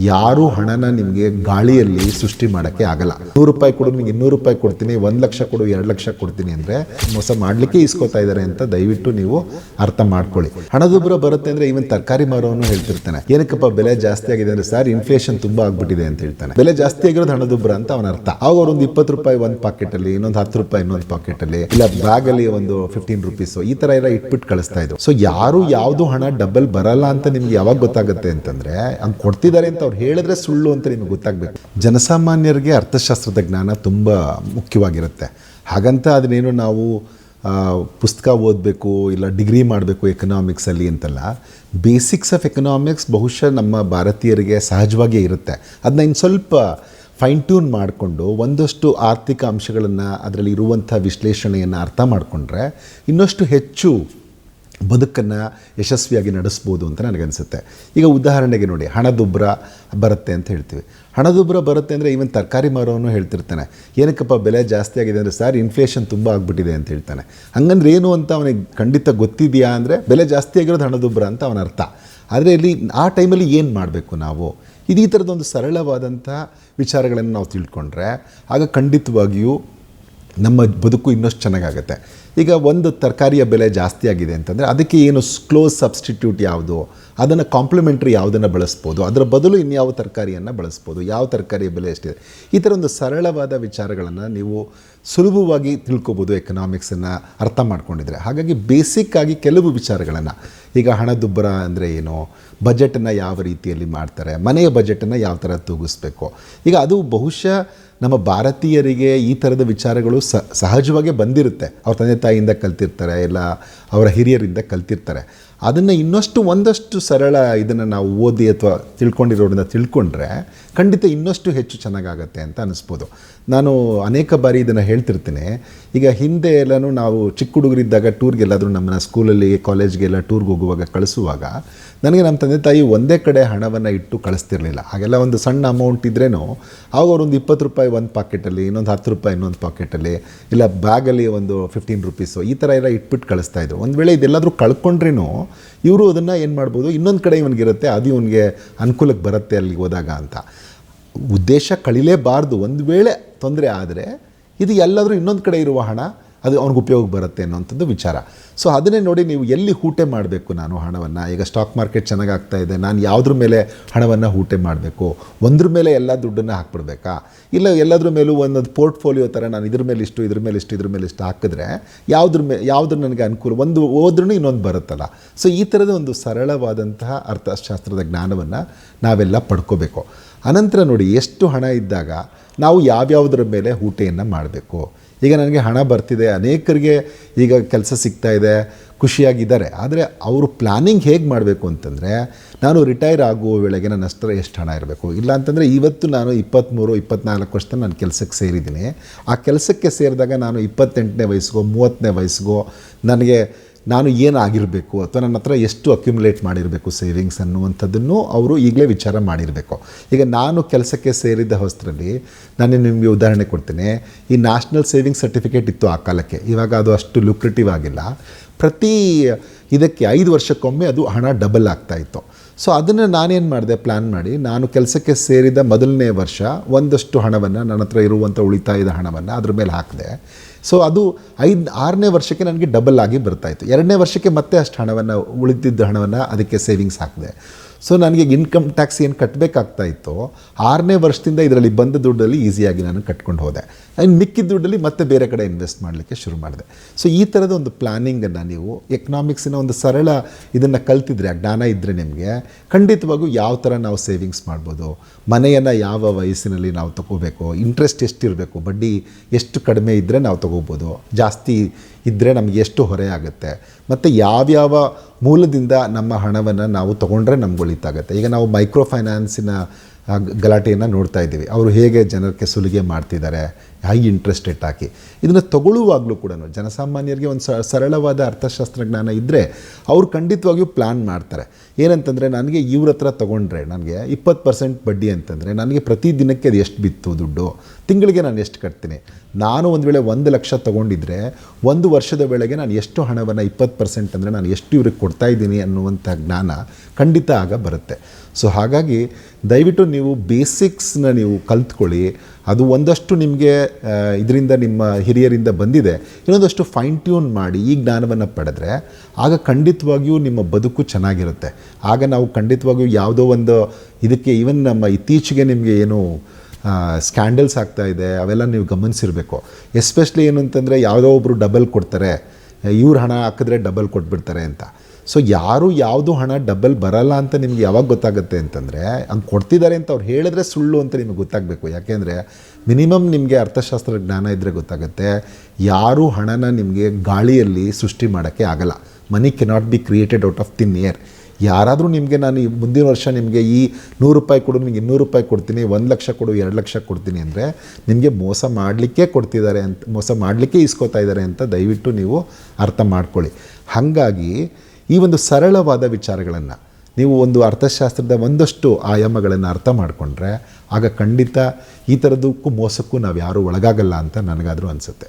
ಯಾರೂ ಹಣನ ನಿಮಗೆ ಗಾಳಿಯಲ್ಲಿ ಸೃಷ್ಟಿ ಮಾಡೋಕ್ಕೆ ಆಗಲ್ಲ. 100 ರೂಪಾಯಿ ಕೊಡು, ನಿಮಗೆ 200 ರೂಪಾಯಿ ಕೊಡ್ತೀನಿ, 1 ಲಕ್ಷ ಕೊಡು, 2 ಲಕ್ಷ ಕೊಡ್ತೀನಿ ಅಂದರೆ ಮೋಸ ಮಾಡಲಿಕ್ಕೆ ಇಸ್ಕೋತಾ ಇದ್ದಾರೆ ಅಂತ ದಯವಿಟ್ಟು ನೀವು ಅರ್ಥ ಮಾಡ್ಕೊಳ್ಳಿ. ಹಣದುಬ್ಬರ ಬರುತ್ತೆ ಅಂದರೆ ಈವನ್ ತರಕಾರಿ ಮಾರೋನು ಹೇಳ್ತಿರ್ತಾನೆ, ಏನಕ್ಕಪ್ಪ ಬೆಲೆ ಜಾಸ್ತಿ ಆಗಿದೆ ಅಂದರೆ, ಸರ್ ಇನ್ಫ್ಲೇಷನ್ ತುಂಬ ಆಗ್ಬಿಟ್ಟಿದೆ ಅಂತ ಹೇಳ್ತಾನೆ. ಬೆಲೆ ಜಾಸ್ತಿ ಆಗಿರೋದು ಹಣದುಬ್ಬರ ಅಂತ ಅವನ ಅರ್ಥ. ಆಗ ಅವ್ರೊಂದು 20 ರೂಪಾಯಿ ಒಂದು ಪಾಕೆಟಲ್ಲಿ, ಇನ್ನೊಂದು 10 ರೂಪಾಯಿ ಇನ್ನೊಂದು ಪಾಕೆಟಲ್ಲಿ, ಇಲ್ಲ ಬ್ಯಾಗಲ್ಲಿ ಒಂದು 15 ರೂಪೀಸು, ಈ ಥರ ಎಲ್ಲ ಇಟ್ಬಿಟ್ಟು ಕಳಿಸ್ತಾ ಇದ್ರು. ಸೊ ಯಾರು ಯಾವುದು ಹಣ ಡಬಲ್ ಬರಲ್ಲ ಅಂತ ನಿಮ್ಗೆ ಯಾವಾಗ ಗೊತ್ತಾಗುತ್ತೆ ಅಂತಂದರೆ, ಹಂಗೆ ಕೊಡ್ತಿದ್ದಾರೆ ಅಂತ ಅವ್ರು ಹೇಳಿದ್ರೆ ಸುಳ್ಳು ಅಂತ ನಿಮ್ಗೆ ಗೊತ್ತಾಗಬೇಕು. ಜನಸಾಮಾನ್ಯರಿಗೆ ಅರ್ಥಶಾಸ್ತ್ರದ ಜ್ಞಾನ ತುಂಬ ಮುಖ್ಯವಾಗಿರುತ್ತೆ. ಹಾಗಂತ ಅದನ್ನೇನು ನಾವು ಪುಸ್ತಕ ಓದಬೇಕು ಇಲ್ಲ ಡಿಗ್ರಿ ಮಾಡಬೇಕು ಎಕನಾಮಿಕ್ಸಲ್ಲಿ ಅಂತಲ್ಲ. ಬೇಸಿಕ್ಸ್ ಆಫ್ ಎಕನಾಮಿಕ್ಸ್ ಬಹುಶಃ ನಮ್ಮ ಭಾರತೀಯರಿಗೆ ಸಹಜವಾಗಿಯೇ ಇರುತ್ತೆ. ಅದನ್ನ ಇನ್ನು ಸ್ವಲ್ಪ ಫೈನ್ ಟ್ಯೂನ್ ಮಾಡಿಕೊಂಡು ಒಂದಷ್ಟು ಆರ್ಥಿಕ ಅಂಶಗಳನ್ನು, ಅದರಲ್ಲಿ ಇರುವಂಥ ವಿಶ್ಲೇಷಣೆಯನ್ನು ಅರ್ಥ ಮಾಡಿಕೊಂಡ್ರೆ ಇನ್ನಷ್ಟು ಹೆಚ್ಚು ಬದುಕನ್ನು ಯಶಸ್ವಿಯಾಗಿ ನಡೆಸ್ಬೋದು ಅಂತ ನನಗನ್ಸುತ್ತೆ. ಈಗ ಉದಾಹರಣೆಗೆ ನೋಡಿ, ಹಣದುಬ್ಬರ ಬರುತ್ತೆ ಅಂತ ಹೇಳ್ತೀವಿ. ಹಣದುಬ್ಬರ ಬರುತ್ತೆ ಅಂದರೆ ಈವನ್ ತರಕಾರಿ ಮಾರೋನು ಹೇಳ್ತಿರ್ತಾನೆ, ಏನಕ್ಕಪ್ಪ ಬೆಲೆ ಜಾಸ್ತಿ ಆಗಿದೆ ಅಂದರೆ, ಸರ್ ಇನ್ಫ್ಲೇಷನ್ ತುಂಬ ಆಗ್ಬಿಟ್ಟಿದೆ ಅಂತ ಹೇಳ್ತಾನೆ. ಹಂಗಂದ್ರೆ ಏನು ಅಂತ ಅವನಿಗೆ ಖಂಡಿತ ಗೊತ್ತಿದೆಯಾ ಅಂದರೆ, ಬೆಲೆ ಜಾಸ್ತಿ ಆಗಿರೋದು ಹಣದುಬ್ಬರ ಅಂತ ಅವನ ಅರ್ಥ. ಆದರೆ ಇಲ್ಲಿ ಆ ಟೈಮಲ್ಲಿ ಏನು ಮಾಡಬೇಕು ನಾವು? ಈ ಥರದೊಂದು ಸರಳವಾದಂಥ ವಿಚಾರಗಳನ್ನು ನಾವು ತಿಳ್ಕೊಂಡ್ರೆ ಆಗ ಖಂಡಿತವಾಗಿಯೂ ನಮ್ಮ ಬದುಕು ಇನ್ನಷ್ಟು ಚೆನ್ನಾಗಾಗುತ್ತೆ. ಈಗ ಒಂದು ತರಕಾರಿಯ ಬೆಲೆ ಜಾಸ್ತಿ ಆಗಿದೆ ಅಂತಂದರೆ ಅದಕ್ಕೆ ಏನು ಕ್ಲೋಸ್ ಸಬ್ಸ್ಟಿಟ್ಯೂಟ್ ಯಾವುದು, ಅದನ್ನು ಕಾಂಪ್ಲಿಮೆಂಟ್ರಿ ಯಾವುದನ್ನು ಬಳಸ್ಬೋದು, ಅದರ ಬದಲು ಇನ್ಯಾವ ತರಕಾರಿಯನ್ನು ಬಳಸ್ಬೋದು, ಯಾವ ತರಕಾರಿಯ ಬೆಲೆ ಎಷ್ಟಿದೆ, ಈ ಥರ ಒಂದು ಸರಳವಾದ ವಿಚಾರಗಳನ್ನು ನೀವು ಸುಲಭವಾಗಿ ತಿಳ್ಕೊಬೋದು ಎಕನಾಮಿಕ್ಸನ್ನು ಅರ್ಥ ಮಾಡ್ಕೊಂಡಿದ್ರೆ. ಹಾಗಾಗಿ ಬೇಸಿಕ್ಕಾಗಿ ಕೆಲವು ವಿಚಾರಗಳನ್ನು, ಈಗ ಹಣದುಬ್ಬರ ಅಂದರೆ ಏನು, ಬಜೆಟನ್ನು ಯಾವ ರೀತಿಯಲ್ಲಿ ಮಾಡ್ತಾರೆ, ಮನೆಯ ಬಜೆಟನ್ನು ಯಾವ ಥರ ತೂಗಿಸ್ಬೇಕು, ಈಗ ಅದು ಬಹುಶಃ ನಮ್ಮ ಭಾರತೀಯರಿಗೆ ಈ ಥರದ ವಿಚಾರಗಳು ಸಹಜವಾಗೇ ಬಂದಿರುತ್ತೆ. ಅವ್ರ ತಂದೆ ತಾಯಿಯಿಂದ ಕಲ್ತಿರ್ತಾರೆ, ಇಲ್ಲ ಅವರ ಹಿರಿಯರಿಂದ ಕಲ್ತಿರ್ತಾರೆ. ಅದನ್ನು ಇನ್ನಷ್ಟು ಒಂದಷ್ಟು ಸರಳ ಇದನ್ನು ನಾವು ಓದಿ ಅಥವಾ ತಿಳ್ಕೊಂಡಿರೋದ್ರಿಂದ ತಿಳ್ಕೊಂಡ್ರೆ ಖಂಡಿತ ಇನ್ನಷ್ಟು ಹೆಚ್ಚು ಚೆನ್ನಾಗಾಗತ್ತೆ ಅಂತ ಅನ್ನಿಸ್ಬೋದು. ನಾನು ಅನೇಕ ಬಾರಿ ಇದನ್ನು ಹೇಳ್ತಿರ್ತೀನಿ. ಈಗ ಹಿಂದೆ ಎಲ್ಲನೂ ನಾವು ಚಿಕ್ಕ ಹುಡುಗರಿದ್ದಾಗ ಟೂರ್ಗೆಲ್ಲಾದರೂ ನಮ್ಮನ್ನ ಸ್ಕೂಲಲ್ಲಿ ಕಾಲೇಜ್ಗೆಲ್ಲ ಟೂರ್ಗೆ ಹೋಗುವಾಗ ಕಳಿಸುವಾಗ ನನಗೆ ನಮ್ಮ ತಂದೆ ತಾಯಿ ಒಂದೇ ಕಡೆ ಹಣವನ್ನು ಇಟ್ಟು ಕಳಿಸ್ತಿರ್ಲಿಲ್ಲ. ಹಾಗೆಲ್ಲ ಒಂದು ಸಣ್ಣ ಅಮೌಂಟ್ ಇದ್ರೇನು ಆವಾಗ ಅವರೊಂದು 20 ರೂಪಾಯಿ ಒಂದು ಪಾಕೆಟಲ್ಲಿ, ಇನ್ನೊಂದು 10 ರೂಪಾಯಿ ಇನ್ನೊಂದು ಪಾಕೆಟಲ್ಲಿ, ಇಲ್ಲ ಬ್ಯಾಗಲ್ಲಿ ಒಂದು 15 ರೂಪೀಸು, ಈ ಥರ ಎಲ್ಲ ಇಟ್ಬಿಟ್ಟು ಕಳಿಸ್ತಾಯಿದ್ರು. ಒಂದು ವೇಳೆ ಇದೆಲ್ಲಾದರೂ ಕಳ್ಕೊಂಡ್ರೇನು ಇವರು ಅದನ್ನು ಏನು ಮಾಡ್ಬೋದು, ಇನ್ನೊಂದು ಕಡೆ ಇವನಿಗಿರುತ್ತೆ, ಅದು ಇವನಿಗೆ ಅನುಕೂಲಕ್ಕೆ ಬರುತ್ತೆ ಅಲ್ಲಿಗೆ ಹೋದಾಗ ಅಂತ. ಉದ್ದೇಶ ಕಳಿಲೇಬಾರ್ದು. ಒಂದು ವೇಳೆ ತೊಂದರೆ ಆದರೆ ಇದು ಎಲ್ಲಾದರೂ ಇನ್ನೊಂದು ಕಡೆ ಇರುವ ಹಣ ಅದು ಅವ್ನಿಗೆ ಉಪಯೋಗ ಬರುತ್ತೆ ಅನ್ನೋಂಥದ್ದು ವಿಚಾರ. ಸೊ ಅದನ್ನೇ ನೋಡಿ ನೀವು ಎಲ್ಲಿ ಹೂಟೆ ಮಾಡಬೇಕು ನಾನು ಹಣವನ್ನು. ಈಗ ಸ್ಟಾಕ್ ಮಾರ್ಕೆಟ್ ಚೆನ್ನಾಗಿ ಆಗ್ತಾ ಇದೆ, ನಾನು ಯಾವುದ್ರ ಮೇಲೆ ಹಣವನ್ನು ಹೂಟೆ ಮಾಡಬೇಕು, ಒಂದ್ರ ಮೇಲೆ ಎಲ್ಲ ದುಡ್ಡನ್ನು ಹಾಕ್ಬಿಡ್ಬೇಕಾ, ಇಲ್ಲ ಎಲ್ಲದ್ರ ಮೇಲೂ ಒಂದೊಂದು ಪೋರ್ಟ್ಫೋಲಿಯೋ ಥರ ನಾನು ಇದ್ರ ಮೇಲೆ ಇಷ್ಟು, ಇದ್ರ ಮೇಲೆ ಇಷ್ಟು, ಇದ್ರ ಮೇಲೆ ಇಷ್ಟು ಹಾಕಿದ್ರೆ ಯಾವ್ದ್ರ ನನಗೆ ಅನುಕೂಲ, ಒಂದು ಹೋದ್ರೂ ಇನ್ನೊಂದು ಬರುತ್ತಲ್ಲ. ಸೊ ಈ ಥರದ ಒಂದು ಸರಳವಾದಂತಹ ಅರ್ಥಶಾಸ್ತ್ರದ ಜ್ಞಾನವನ್ನು ನಾವೆಲ್ಲ ಪಡ್ಕೋಬೇಕು. ಅನಂತರ ನೋಡಿ, ಎಷ್ಟು ಹಣ ಇದ್ದಾಗ ನಾವು ಯಾವ್ಯಾವುದರ ಮೇಲೆ ಹೂಟೆಯನ್ನು ಮಾಡಬೇಕು. ಈಗ ನನಗೆ ಹಣ ಬರ್ತಿದೆ, ಅನೇಕರಿಗೆ ಈಗ ಕೆಲಸ ಸಿಗ್ತಾ ಇದೆ, ಖುಷಿಯಾಗಿದ್ದಾರೆ. ಆದರೆ ಅವರು ಪ್ಲ್ಯಾನಿಂಗ್ ಹೇಗೆ ಮಾಡಬೇಕು ಅಂತಂದರೆ, ನಾನು ರಿಟೈರ್ ಆಗುವ ವೇಳೆಗೆ ನನ್ನ ಹತ್ರ ಎಷ್ಟು ಹಣ ಇರಬೇಕು, ಇಲ್ಲ ಅಂತಂದರೆ ಇವತ್ತು ನಾನು 23-24 ವರ್ಷ ನಾನು ಕೆಲಸಕ್ಕೆ ಸೇರಿದ್ದೀನಿ. ಆ ಕೆಲಸಕ್ಕೆ ಸೇರಿದಾಗ ನಾನು 28ನೇ ವಯಸ್ಸಿಗೋ 30ನೇ ವಯಸ್ಸಿಗೋ ನಾನು ಏನಾಗಿರಬೇಕು, ಅಥವಾ ನನ್ನ ಹತ್ರ ಎಷ್ಟು ಅಕ್ಯುಮುಲೇಟ್ ಮಾಡಿರಬೇಕು ಸೇವಿಂಗ್ಸ್ ಅನ್ನುವಂಥದ್ದನ್ನು ಅವರು ಈಗಲೇ ವಿಚಾರ ಮಾಡಿರಬೇಕು. ಈಗ ನಾನು ಕೆಲಸಕ್ಕೆ ಸೇರಿದ ಹೊಸರಲ್ಲಿ ನಾನು ನಿಮಗೆ ಉದಾಹರಣೆ ಕೊಡ್ತೀನಿ. ಈ ನ್ಯಾಷನಲ್ ಸೇವಿಂಗ್ ಸರ್ಟಿಫಿಕೇಟ್ ಇತ್ತು ಆ ಕಾಲಕ್ಕೆ, ಇವಾಗ ಅದು ಅಷ್ಟು ಲುಕ್ರೇಟಿವ್ ಆಗಿಲ್ಲ. ಪ್ರತಿ ಇದಕ್ಕೆ 5 ವರ್ಷಕ್ಕೊಮ್ಮೆ ಅದು ಹಣ ಡಬಲ್ ಆಗ್ತಾಯಿತ್ತು. ಸೊ ಅದನ್ನು ನಾನೇನು ಮಾಡಿದೆ, ಪ್ಲ್ಯಾನ್ ಮಾಡಿ ನಾನು ಕೆಲಸಕ್ಕೆ ಸೇರಿದ ಮೊದಲನೇ ವರ್ಷ ಒಂದಷ್ಟು ಹಣವನ್ನು, ನನ್ನ ಹತ್ರ ಇರುವಂಥ ಉಳಿತಾಯದ ಹಣವನ್ನು ಅದ್ರ ಮೇಲೆ ಹಾಕಿದೆ. ಸೊ ಅದು 6ನೇ ವರ್ಷಕ್ಕೆ ನನಗೆ ಡಬಲ್ ಆಗಿ ಬರ್ತಾಯಿತ್ತು. 2ನೇ ವರ್ಷಕ್ಕೆ ಮತ್ತೆ ಅಷ್ಟು ಹಣವನ್ನು, ಉಳಿದಿದ್ದ ಹಣವನ್ನು ಅದಕ್ಕೆ ಸೇವಿಂಗ್ಸ್ ಹಾಕಿದೆ. ಸೊ ನನಗೆ ಇನ್ಕಮ್ ಟ್ಯಾಕ್ಸ್ ಏನು ಕಟ್ಟಬೇಕಾಗ್ತಾಯಿತ್ತು 6ನೇ ವರ್ಷದಿಂದ ಇದರಲ್ಲಿ ಬಂದ ದುಡ್ಡಲ್ಲಿ ಈಸಿಯಾಗಿ ನಾನು ಕಟ್ಕೊಂಡು ಹೋದೆ. ಇನ್ನು ಮಿಕ್ಕಿದ ದುಡ್ಡಲ್ಲಿ ಮತ್ತೆ ಬೇರೆ ಕಡೆ ಇನ್ವೆಸ್ಟ್ ಮಾಡಲಿಕ್ಕೆ ಶುರು ಮಾಡಿದೆ. ಸೊ ಈ ಥರದ ಒಂದು ಪ್ಲ್ಯಾನಿಂಗನ್ನು ನೀವು ಎಕನಾಮಿಕ್ಸಿನ ಒಂದು ಸರಳ ಇದನ್ನು ಕಲ್ತಿದ್ರೆ, ಆ ಜ್ಞಾನ ಇದ್ದರೆ ನಿಮಗೆ ಖಂಡಿತವಾಗೂ ಯಾವ ಥರ ನಾವು ಸೇವಿಂಗ್ಸ್ ಮಾಡ್ಬೋದು, ಮನೆಯನ್ನು ಯಾವ ವಯಸ್ಸಿನಲ್ಲಿ ನಾವು ತೊಗೋಬೇಕು, ಇಂಟ್ರೆಸ್ಟ್ ಎಷ್ಟಿರಬೇಕು, ಬಡ್ಡಿ ಎಷ್ಟು ಕಡಿಮೆ ಇದ್ದರೆ ನಾವು ತೊಗೋಬೋದು, ಜಾಸ್ತಿ ಇದ್ದರೆ ನಮಗೆ ಎಷ್ಟು ಹೊರೆ ಆಗುತ್ತೆ, ಮತ್ತು ಯಾವ್ಯಾವ ಮೂಲದಿಂದ ನಮ್ಮ ಹಣವನ್ನು ನಾವು ತೊಗೊಂಡ್ರೆ ನಮ್ಗೆ ಒಳಿತಾಗುತ್ತೆ. ಈಗ ನಾವು ಮೈಕ್ರೋ ಫೈನಾನ್ಸಿನ ಗಲಾಟೆಯನ್ನು ನೋಡ್ತಾ ಇದ್ದೀವಿ. ಅವರು ಹೇಗೆ ಜನಕ್ಕೆ ಸುಲಿಗೆ ಮಾಡ್ತಿದ್ದಾರೆ, ಹೈ ಇಂಟ್ರೆಸ್ಟ್ ರೇಟ್ ಹಾಕಿ. ಇದನ್ನು ತಗೊಳ್ಳುವಾಗಲೂ ಕೂಡ ಜನಸಾಮಾನ್ಯರಿಗೆ ಒಂದು ಸರಳವಾದ ಅರ್ಥಶಾಸ್ತ್ರ ಜ್ಞಾನ ಇದ್ದರೆ ಅವರು ಖಂಡಿತವಾಗಿಯೂ ಪ್ಲ್ಯಾನ್ ಮಾಡ್ತಾರೆ. ಏನಂತಂದರೆ, ನನಗೆ ಇವ್ರ ಹತ್ರ ತೊಗೊಂಡ್ರೆ ನನಗೆ 20% ಬಡ್ಡಿ ಅಂತಂದರೆ ನನಗೆ ಪ್ರತಿ ದಿನಕ್ಕೆ ಅದು ಎಷ್ಟು ಬಿತ್ತು ದುಡ್ಡು, ತಿಂಗಳಿಗೆ ನಾನು ಎಷ್ಟು ಕಟ್ತೀನಿ, ನಾನು ಒಂದು ವೇಳೆ 1 ಲಕ್ಷ ತೊಗೊಂಡಿದ್ರೆ 1 ವರ್ಷದ ವೇಳೆಗೆ ನಾನು ಎಷ್ಟು ಹಣವನ್ನು 20% ಅಂದರೆ ನಾನು ಎಷ್ಟು ಇವ್ರಿಗೆ ಕೊಡ್ತಾಯಿದ್ದೀನಿ ಅನ್ನುವಂಥ ಜ್ಞಾನ ಖಂಡಿತ ಆಗ ಬರುತ್ತೆ. ಸೊ ಹಾಗಾಗಿ ದಯವಿಟ್ಟು ನೀವು ಬೇಸಿಕ್ಸ್ನ ನೀವು ಕಲ್ತ್ಕೊಳ್ಳಿ. ಅದು ಒಂದಷ್ಟು ನಿಮಗೆ ಇದರಿಂದ ನಿಮ್ಮ ಹಿರಿಯರಿಂದ ಬಂದಿದೆ, ಇನ್ನೊಂದಷ್ಟು ಫೈನ್ ಟ್ಯೂನ್ ಮಾಡಿ ಈ ಜ್ಞಾನವನ್ನು ಪಡೆದ್ರೆ ಆಗ ಖಂಡಿತವಾಗಿಯೂ ನಿಮ್ಮ ಬದುಕು ಚೆನ್ನಾಗಿರುತ್ತೆ. ಆಗ ನಾವು ಖಂಡಿತವಾಗಿಯೂ ಯಾವುದೋ ಒಂದು ಇದಕ್ಕೆ ಈವನ್ ನಮ್ಮ ಇತ್ತೀಚೆಗೆ ನಿಮಗೆ ಏನು ಸ್ಕ್ಯಾಂಡಲ್ಸ್ ಆಗ್ತಾ ಇದೆ ಅವೆಲ್ಲ ನೀವು ಗಮನಿಸಿರಬೇಕು. ಎಸ್ಪೆಷಲಿ ಏನು ಅಂತಂದರೆ ಯಾವುದೋ ಒಬ್ಬರು ಡಬಲ್ ಕೊಡ್ತಾರೆ, ಇವ್ರು ಹಣ ಹಾಕಿದ್ರೆ ಡಬಲ್ ಕೊಟ್ಬಿಡ್ತಾರೆ ಅಂತ. ಸೊ ಯಾರು ಯಾವುದು ಹಣ ಡಬಲ್ ಬರಲ್ಲ ಅಂತ ನಿಮ್ಗೆ ಯಾವಾಗ ಗೊತ್ತಾಗುತ್ತೆ ಅಂತಂದರೆ ಹಂಗೆ ಕೊಡ್ತಿದ್ದಾರೆ ಅಂತ ಅವ್ರು ಹೇಳಿದ್ರೆ ಸುಳ್ಳು ಅಂತ ನಿಮಗೆ ಗೊತ್ತಾಗಬೇಕು. ಯಾಕೆಂದರೆ ಮಿನಿಮಮ್ ನಿಮಗೆ ಅರ್ಥಶಾಸ್ತ್ರ ಜ್ಞಾನ ಇದ್ದರೆ ಗೊತ್ತಾಗುತ್ತೆ ಯಾರೂ ಹಣನ ನಿಮಗೆ ಗಾಳಿಯಲ್ಲಿ ಸೃಷ್ಟಿ ಮಾಡೋಕ್ಕೆ ಆಗಲ್ಲ. Money cannot be created out of thin air. ಯಾರಾದರೂ ನಿಮಗೆ ನಾನು ಈ ಮುಂದಿನ ವರ್ಷ ನಿಮಗೆ ಈ 100 ರೂಪಾಯಿ ಕೊಡು, ನಿಮಗೆ 200 ರೂಪಾಯಿ ಕೊಡ್ತೀನಿ, 1 ಲಕ್ಷ ಕೊಡು, 2 ಲಕ್ಷ ಕೊಡ್ತೀನಿ ಅಂದರೆ ನಿಮಗೆ ಮೋಸ ಮಾಡಲಿಕ್ಕೆ ಕೊಡ್ತಿದ್ದಾರೆ ಅಂತ, ಮೋಸ ಮಾಡಲಿಕ್ಕೆ ಇಸ್ಕೋತಾ ಇದ್ದಾರೆ ಅಂತ ದಯವಿಟ್ಟು ನೀವು ಅರ್ಥ ಮಾಡ್ಕೊಳ್ಳಿ. ಹಾಗಾಗಿ ಈ ಒಂದು ಸರಳವಾದ ವಿಚಾರಗಳನ್ನು ನೀವು ಒಂದು ಅರ್ಥಶಾಸ್ತ್ರದ ಒಂದಷ್ಟು ಆಯಾಮಗಳನ್ನು ಅರ್ಥ ಮಾಡಿಕೊಂಡ್ರೆ ಆಗ ಖಂಡಿತ ಈ ಥರದಕ್ಕೂ ಮೋಸಕ್ಕೂ ನಾವು ಯಾರೂ ಒಳಗಾಗಲ್ಲ ಅಂತ ನನಗಾದರೂ ಅನಿಸುತ್ತೆ.